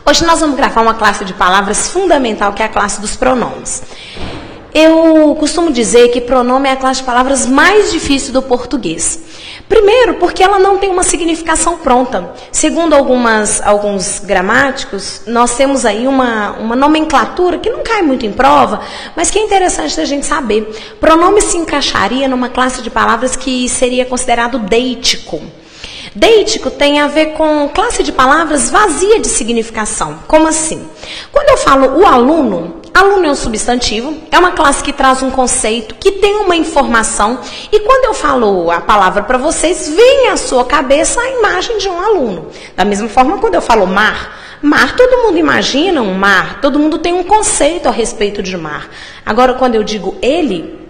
Hoje nós vamos gravar uma classe de palavras fundamental, que é a classe dos pronomes. Eu costumo dizer que pronome é a classe de palavras mais difícil do português. Primeiro, porque ela não tem uma significação pronta. Segundo alguns gramáticos, nós temos aí uma nomenclatura que não cai muito em prova, mas que é interessante da gente saber. Pronome se encaixaria numa classe de palavras que seria considerado deítico. Deítico tem a ver com classe de palavras vazia de significação. Como assim? Quando eu falo o aluno, aluno é um substantivo, é uma classe que traz um conceito, que tem uma informação, e quando eu falo a palavra para vocês, vem à sua cabeça a imagem de um aluno. Da mesma forma, quando eu falo mar, todo mundo imagina um mar, todo mundo tem um conceito a respeito de mar. Agora, quando eu digo ele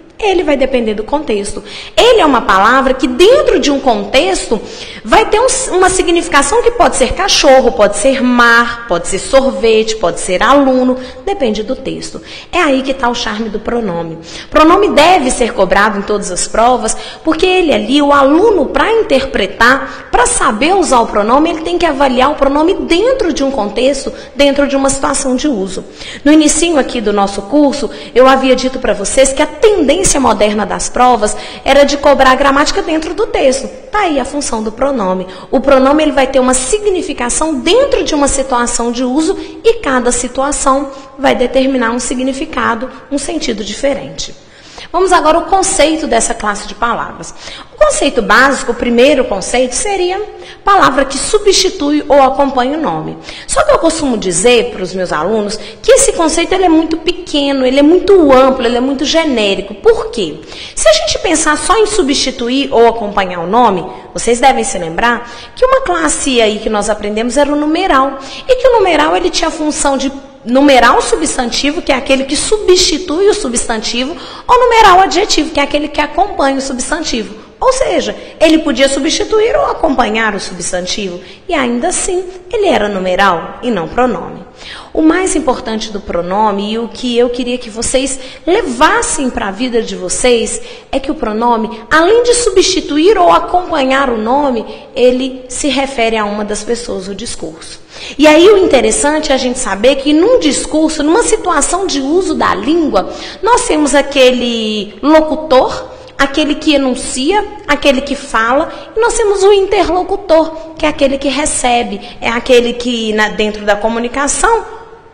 vai depender do contexto. Ele é uma palavra que dentro de um contexto vai ter uma significação que pode ser cachorro, pode ser mar, pode ser sorvete, pode ser aluno, depende do texto. É aí que está o charme do pronome. Pronome deve ser cobrado em todas as provas, porque ele ali, o aluno, para interpretar, para saber usar o pronome, ele tem que avaliar o pronome dentro de um contexto, dentro de uma situação de uso. No inicinho aqui do nosso curso, eu havia dito para vocês que a tendência moderna das provas era de cobrar a gramática dentro do texto. Está aí a função do pronome. O pronome ele vai ter uma significação dentro de uma situação de uso e cada situação vai determinar um significado, um sentido diferente. Vamos agora ao conceito dessa classe de palavras. O conceito básico, o primeiro conceito, seria palavra que substitui ou acompanha o nome. Só que eu costumo dizer para os meus alunos que esse conceito ele é muito pequeno, ele é muito amplo, ele é muito genérico. Por quê? Se a gente pensar só em substituir ou acompanhar o nome, vocês devem se lembrar que uma classe aí que nós aprendemos era o numeral. E que o numeral ele tinha a função de numerar o substantivo, que é aquele que substitui o substantivo, ou numerar o adjetivo, que é aquele que acompanha o substantivo. Ou seja, ele podia substituir ou acompanhar o substantivo, e ainda assim, ele era numeral e não pronome. O mais importante do pronome, e o que eu queria que vocês levassem para a vida de vocês, é que o pronome, além de substituir ou acompanhar o nome, ele se refere a uma das pessoas do discurso. E aí o interessante é a gente saber que num discurso, numa situação de uso da língua, nós temos aquele locutor, aquele que enuncia, aquele que fala, e nós temos o interlocutor, que é aquele que recebe, é aquele que dentro da comunicação,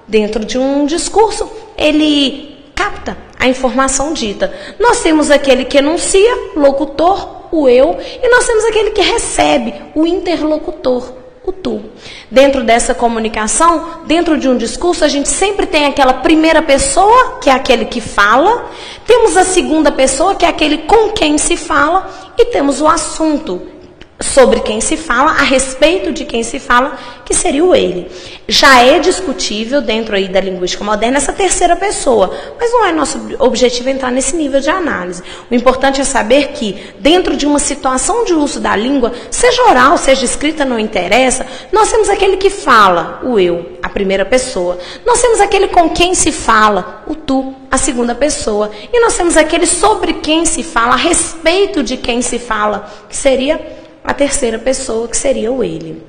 dentro de um discurso, ele capta a informação dita. Nós temos aquele que enuncia, locutor, o eu, e nós temos aquele que recebe, o interlocutor, o tu. Dentro dessa comunicação, dentro de um discurso, a gente sempre tem aquela primeira pessoa, que é aquele que fala, temos a segunda pessoa, que é aquele com quem se fala, e temos o assunto sobre quem se fala, a respeito de quem se fala, que seria o ele. Já é discutível dentro aí da linguística moderna essa terceira pessoa, mas não é nosso objetivo entrar nesse nível de análise. O importante é saber que dentro de uma situação de uso da língua, seja oral, seja escrita, não interessa, nós temos aquele que fala, o eu, a primeira pessoa. Nós temos aquele com quem se fala, o tu, a segunda pessoa. E nós temos aquele sobre quem se fala, a respeito de quem se fala, que seria a terceira pessoa, que seria o ele.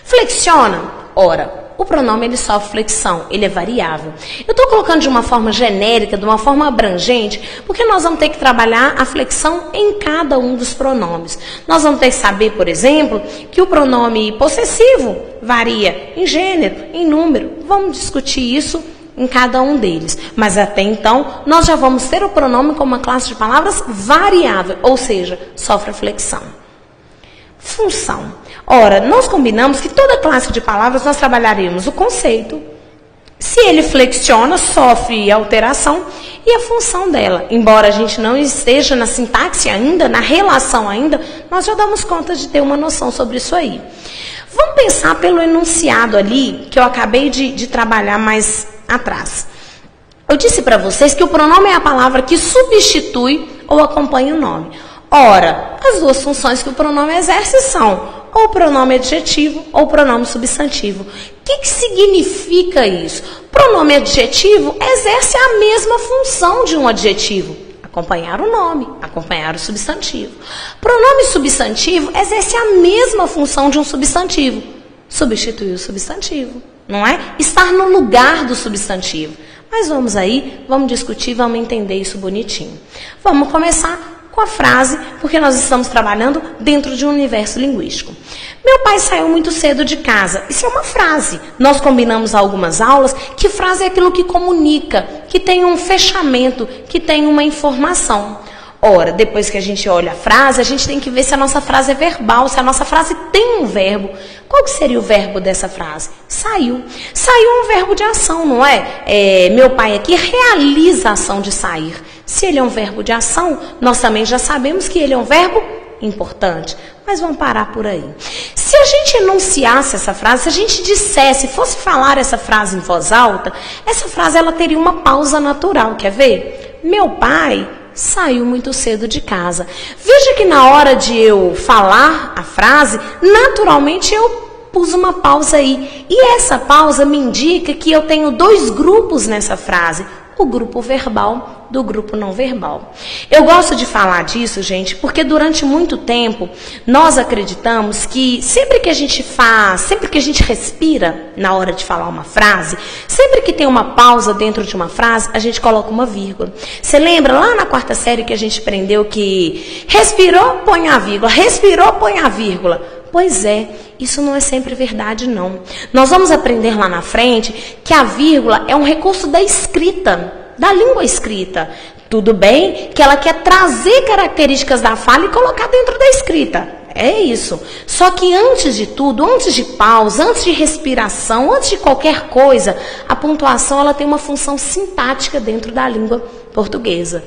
Flexiona? Ora, o pronome ele sofre flexão, ele é variável. Eu estou colocando de uma forma genérica, de uma forma abrangente, porque nós vamos ter que trabalhar a flexão em cada um dos pronomes. Nós vamos ter que saber, por exemplo, que o pronome possessivo varia em gênero, em número. Vamos discutir isso em cada um deles. Mas até então, nós já vamos ter o pronome como uma classe de palavras variável, ou seja, sofre flexão. Função. Ora, nós combinamos que toda classe de palavras nós trabalharemos o conceito. Se ele flexiona, sofre alteração e a função dela. Embora a gente não esteja na sintaxe ainda, na relação ainda, nós já damos conta de ter uma noção sobre isso aí. Vamos pensar pelo enunciado ali, que eu acabei de trabalhar mais atrás. Eu disse para vocês que o pronome é a palavra que substitui ou acompanha o nome. Ora, as duas funções que o pronome exerce são ou o pronome adjetivo ou o pronome substantivo. O que significa isso? Pronome adjetivo exerce a mesma função de um adjetivo. Acompanhar o nome, acompanhar o substantivo. Pronome substantivo exerce a mesma função de um substantivo. Substituir o substantivo. não é? Estar no lugar do substantivo. Mas vamos aí, vamos discutir, vamos entender isso bonitinho. Vamos começar com a frase, porque nós estamos trabalhando dentro de um universo linguístico. Meu pai saiu muito cedo de casa. Isso é uma frase. Nós combinamos algumas aulas que frase é aquilo que comunica, que tem um fechamento, que tem uma informação. Ora, depois que a gente olha a frase, a gente tem que ver se a nossa frase é verbal, se a nossa frase tem um verbo. Qual que seria o verbo dessa frase? Saiu. Saiu é um verbo de ação, não é? Meu pai aqui realiza a ação de sair. Se ele é um verbo de ação, nós também já sabemos que ele é um verbo importante. Mas vamos parar por aí. Se a gente enunciasse essa frase, se a gente dissesse, fosse falar essa frase em voz alta, essa frase ela teria uma pausa natural. Quer ver? Meu pai saiu muito cedo de casa. Veja que na hora de eu falar a frase, naturalmente eu pus uma pausa aí. E essa pausa me indica que eu tenho dois grupos nessa frase. O grupo verbal do grupo não verbal. Eu gosto de falar disso, gente, porque durante muito tempo nós acreditamos que sempre que a gente respira na hora de falar uma frase, sempre que tem uma pausa dentro de uma frase, a gente coloca uma vírgula. Você lembra lá na 4ª série que a gente aprendeu que respirou, põe a vírgula, respirou, põe a vírgula? Pois é, isso não é sempre verdade, não. Nós vamos aprender lá na frente que a vírgula é um recurso da escrita, da língua escrita. Tudo bem que ela quer trazer características da fala e colocar dentro da escrita. É isso. Só que antes de tudo, antes de pausa, antes de respiração, antes de qualquer coisa, a pontuação ela tem uma função sintática dentro da língua portuguesa.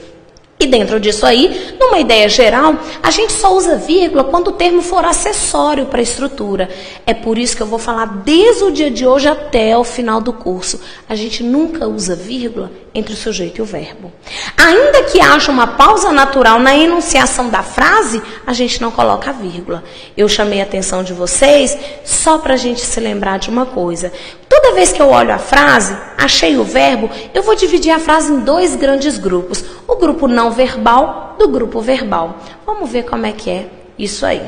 E dentro disso aí, numa ideia geral, a gente só usa vírgula quando o termo for acessório para a estrutura. É por isso que eu vou falar desde o dia de hoje até o final do curso. A gente nunca usa vírgula entre o sujeito e o verbo. Ainda que haja uma pausa natural na enunciação da frase, a gente não coloca a vírgula. Eu chamei a atenção de vocês só para a gente se lembrar de uma coisa. Toda vez que eu olho a frase, achei o verbo, eu vou dividir a frase em dois grandes grupos. O grupo não verbal do grupo verbal. Vamos ver como é que é isso aí.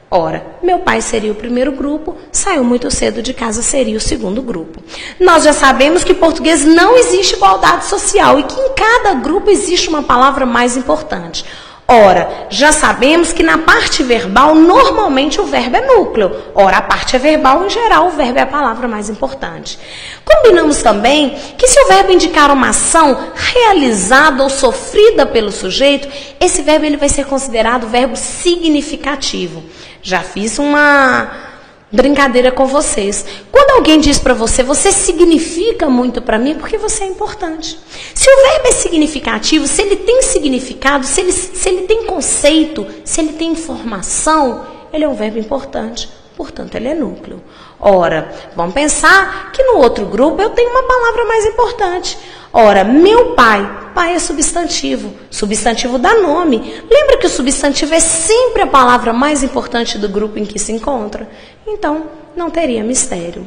Ora, meu pai seria o primeiro grupo, saiu muito cedo de casa seria o segundo grupo. Nós já sabemos que em português não existe igualdade social e que em cada grupo existe uma palavra mais importante. Ora, já sabemos que na parte verbal, normalmente o verbo é núcleo. Ora, a parte é verbal, em geral, o verbo é a palavra mais importante. Combinamos também que se o verbo indicar uma ação realizada ou sofrida pelo sujeito, esse verbo ele vai ser considerado verbo significativo. Já fiz uma brincadeira com vocês. Quando alguém diz para você, você significa muito para mim, porque você é importante. Se o verbo é significativo, se ele tem significado, se ele tem conceito, se ele tem informação, ele é um verbo importante. Portanto, ele é núcleo. Ora, vamos pensar que no outro grupo eu tenho uma palavra mais importante. Ora, meu pai. Pai é substantivo. Substantivo dá nome. Lembra que o substantivo é sempre a palavra mais importante do grupo em que se encontra? Então, não teria mistério.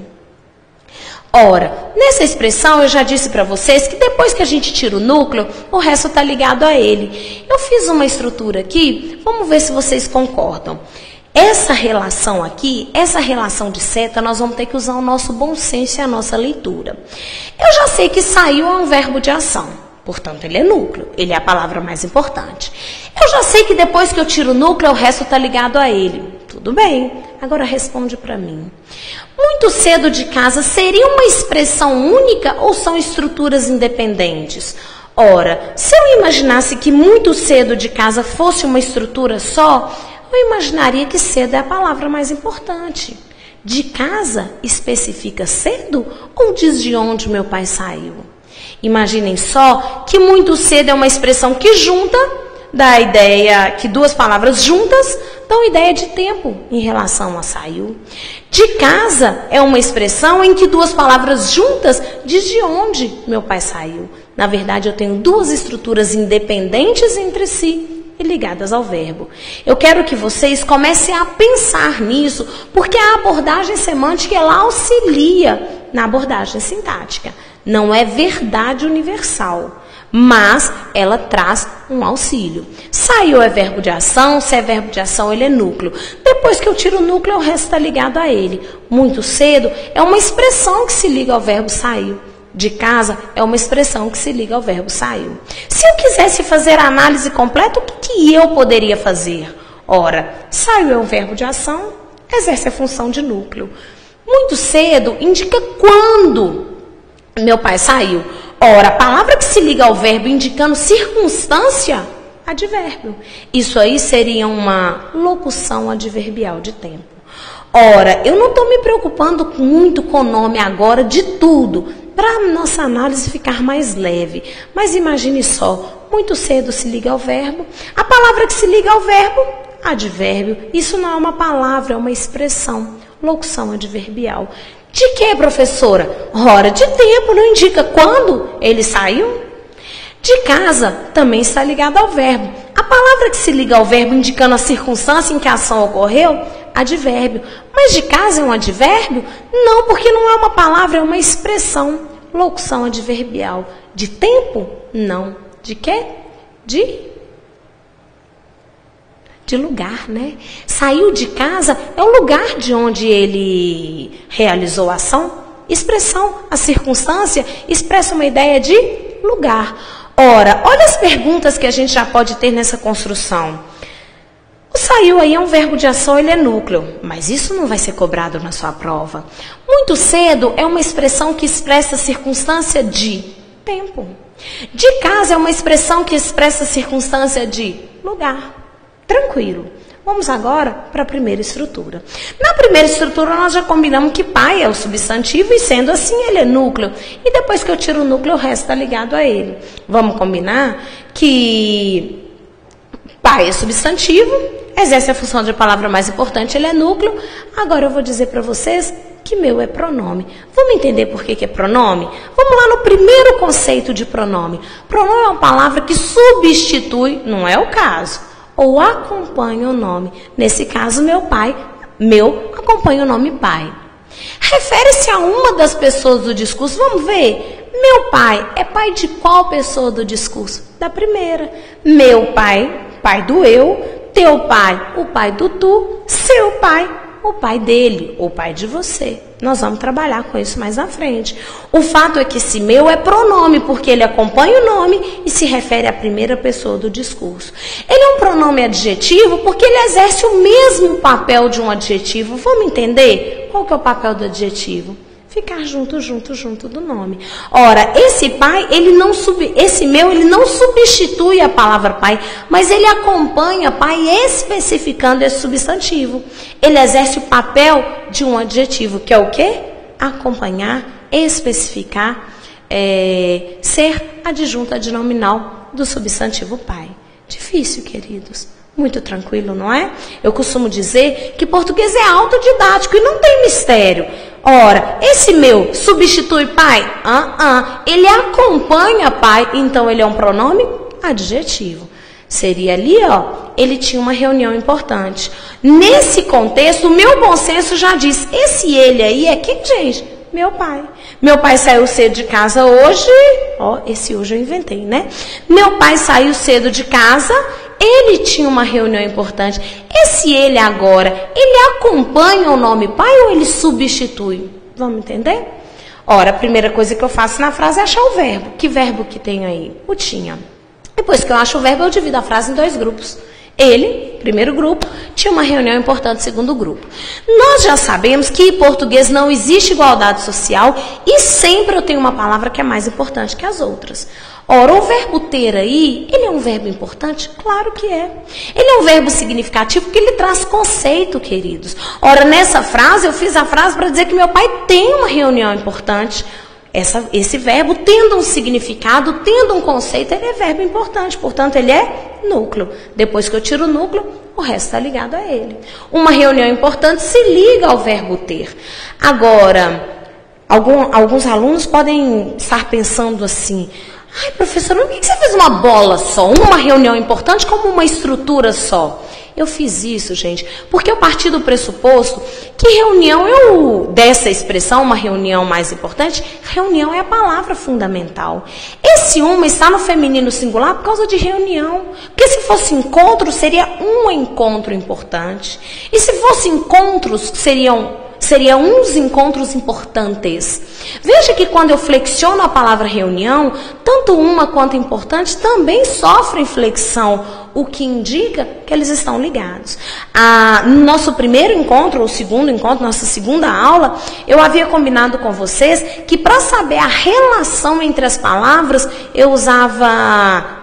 Ora, nessa expressão eu já disse para vocês que depois que a gente tira o núcleo, o resto está ligado a ele. Eu fiz uma estrutura aqui, vamos ver se vocês concordam. Essa relação aqui, essa relação de seta, nós vamos ter que usar o nosso bom senso e a nossa leitura. Eu já sei que saiu é um verbo de ação, portanto ele é núcleo, ele é a palavra mais importante. Eu já sei que depois que eu tiro o núcleo, o resto está ligado a ele. Tudo bem, agora responde para mim. Muito cedo de casa seria uma expressão única ou são estruturas independentes? Ora, se eu imaginasse que muito cedo de casa fosse uma estrutura só, eu imaginaria que cedo é a palavra mais importante. De casa especifica cedo ou diz de onde meu pai saiu? Imaginem só que muito cedo é uma expressão que junta, dá a ideia que duas palavras juntas dão ideia de tempo em relação a saiu. De casa é uma expressão em que duas palavras juntas diz de onde meu pai saiu. Na verdade, eu tenho duas estruturas independentes entre si e ligadas ao verbo. Eu quero que vocês comecem a pensar nisso, porque a abordagem semântica ela auxilia na abordagem sintática. Não é verdade universal, mas ela traz um auxílio. Saiu é verbo de ação, se é verbo de ação ele é núcleo. Depois que eu tiro o núcleo, o resto está ligado a ele. Muito cedo é uma expressão que se liga ao verbo saiu. De casa é uma expressão que se liga ao verbo saiu. Se eu quisesse fazer a análise completa, o que eu poderia fazer? Ora, saiu é um verbo de ação, exerce a função de núcleo. Muito cedo indica quando meu pai saiu. Ora, a palavra que se liga ao verbo indicando circunstância, advérbio. Isso aí seria uma locução adverbial de tempo. Ora, eu não estou me preocupando muito com o nome agora de tudo, para a nossa análise ficar mais leve. Mas imagine só, muito cedo se liga ao verbo. A palavra que se liga ao verbo, advérbio. Isso não é uma palavra, é uma expressão. Locução adverbial. De que, professora? Ora, de tempo, não indica quando ele saiu? De casa também está ligado ao verbo. A palavra que se liga ao verbo indicando a circunstância em que a ação ocorreu, advérbio. Mas de casa é um advérbio? Não, porque não é uma palavra, é uma expressão. Locução adverbial. De tempo? Não. De quê? De lugar, né? Saiu de casa é o lugar de onde ele realizou a ação. Expressão, a circunstância, expressa uma ideia de lugar. Ora, olha as perguntas que a gente já pode ter nessa construção. O saiu aí é um verbo de ação, ele é núcleo, mas isso não vai ser cobrado na sua prova. Muito cedo é uma expressão que expressa a circunstância de tempo. De casa é uma expressão que expressa a circunstância de lugar. Tranquilo. Vamos agora para a primeira estrutura. Na primeira estrutura, nós já combinamos que pai é o substantivo e, sendo assim, ele é núcleo. E depois que eu tiro o núcleo, o resto está ligado a ele. Vamos combinar que pai é substantivo, exerce a função de palavra mais importante, ele é núcleo. Agora eu vou dizer para vocês que meu é pronome. Vamos entender por que é pronome? Vamos lá no primeiro conceito de pronome. Pronome é uma palavra que substitui, não é o caso, ou acompanha o nome. Nesse caso, meu acompanha o nome pai. Refere-se a uma das pessoas do discurso. Vamos ver? Meu pai é pai de qual pessoa do discurso? Da primeira. Meu pai, pai do eu. Teu pai, o pai do tu. Seu pai, o pai dele, ou pai de você. Nós vamos trabalhar com isso mais à frente. O fato é que esse meu é pronome, porque ele acompanha o nome e se refere à primeira pessoa do discurso. Ele é um pronome adjetivo porque ele exerce o mesmo papel de um adjetivo. Vamos entender? Qual que é o papel do adjetivo? Ficar junto do nome. Ora, esse pai, ele não substitui a palavra pai, mas ele acompanha pai especificando esse substantivo. Ele exerce o papel de um adjetivo, que é o quê? Acompanhar, especificar, ser adjunta adnominal do substantivo pai. Difícil, queridos. Muito tranquilo, não é? Eu costumo dizer que português é autodidático e não tem mistério. Ora, esse meu substitui pai? Ele acompanha pai, então ele é um pronome adjetivo. Seria ali, ele tinha uma reunião importante. Nesse contexto, o meu bom senso já diz, esse ele aí é quem, gente? Meu pai. Meu pai saiu cedo de casa hoje. Esse hoje eu inventei, né? Meu pai saiu cedo de casa. Ele tinha uma reunião importante. Esse ele agora, ele acompanha o nome pai ou ele substitui? Vamos entender? Ora, a primeira coisa que eu faço na frase é achar o verbo. Que verbo que tem aí? O tinha. Depois que eu acho o verbo, eu divido a frase em dois grupos. Ele, primeiro grupo, tinha uma reunião importante, segundo grupo. Nós já sabemos que em português não existe igualdade social e sempre eu tenho uma palavra que é mais importante que as outras. Ora, o verbo ter aí, ele é um verbo importante? Claro que é. Ele é um verbo significativo porque ele traz conceito, queridos. Ora, nessa frase, eu fiz a frase para dizer que meu pai tem uma reunião importante. Esse verbo, tendo um significado, tendo um conceito, ele é verbo importante. Portanto, ele é núcleo. Depois que eu tiro o núcleo, o resto está ligado a ele. Uma reunião importante se liga ao verbo ter. Agora, alguns alunos podem estar pensando assim, ai, professora, por que você fez uma bola só? Uma reunião importante como uma estrutura só? Eu fiz isso, gente, porque eu parti do pressuposto que reunião, dessa expressão, uma reunião mais importante, reunião é a palavra fundamental. Esse uma está no feminino singular por causa de reunião. Porque se fosse encontro, seria um encontro importante. E se fosse encontros, seriam uns encontros importantes. Veja que quando eu flexiono a palavra reunião, tanto uma quanto importante também sofrem flexão, o que indica que eles estão ligados. No nosso primeiro encontro, ou segundo encontro, nossa segunda aula, eu havia combinado com vocês que para saber a relação entre as palavras, eu usava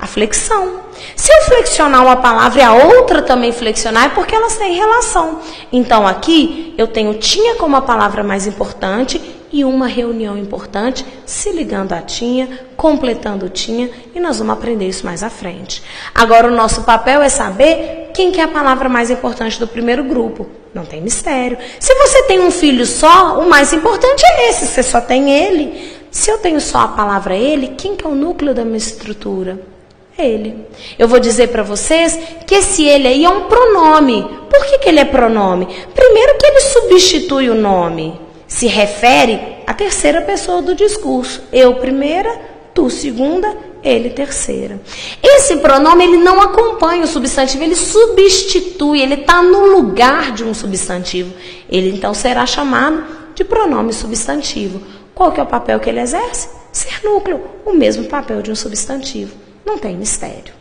a flexão. Se eu flexionar uma palavra e a outra também flexionar, é porque elas têm relação. Então, aqui, eu tenho tinha como a palavra mais importante e uma reunião importante, se ligando a tinha, completando o tinha, e nós vamos aprender isso mais à frente. Agora, o nosso papel é saber quem que é a palavra mais importante do primeiro grupo. Não tem mistério. Se você tem um filho só, o mais importante é esse, você só tem ele. Se eu tenho só a palavra ele, quem que é o núcleo da minha estrutura? Ele. Eu vou dizer para vocês que esse ele aí é um pronome. Por que ele é pronome? Primeiro que ele substitui o nome. Se refere à terceira pessoa do discurso. Eu primeira, tu segunda, ele terceira. Esse pronome ele não acompanha o substantivo, ele substitui, ele está no lugar de um substantivo. Ele então será chamado de pronome substantivo. Qual que é o papel que ele exerce? Ser núcleo, o mesmo papel de um substantivo. Não tem mistério.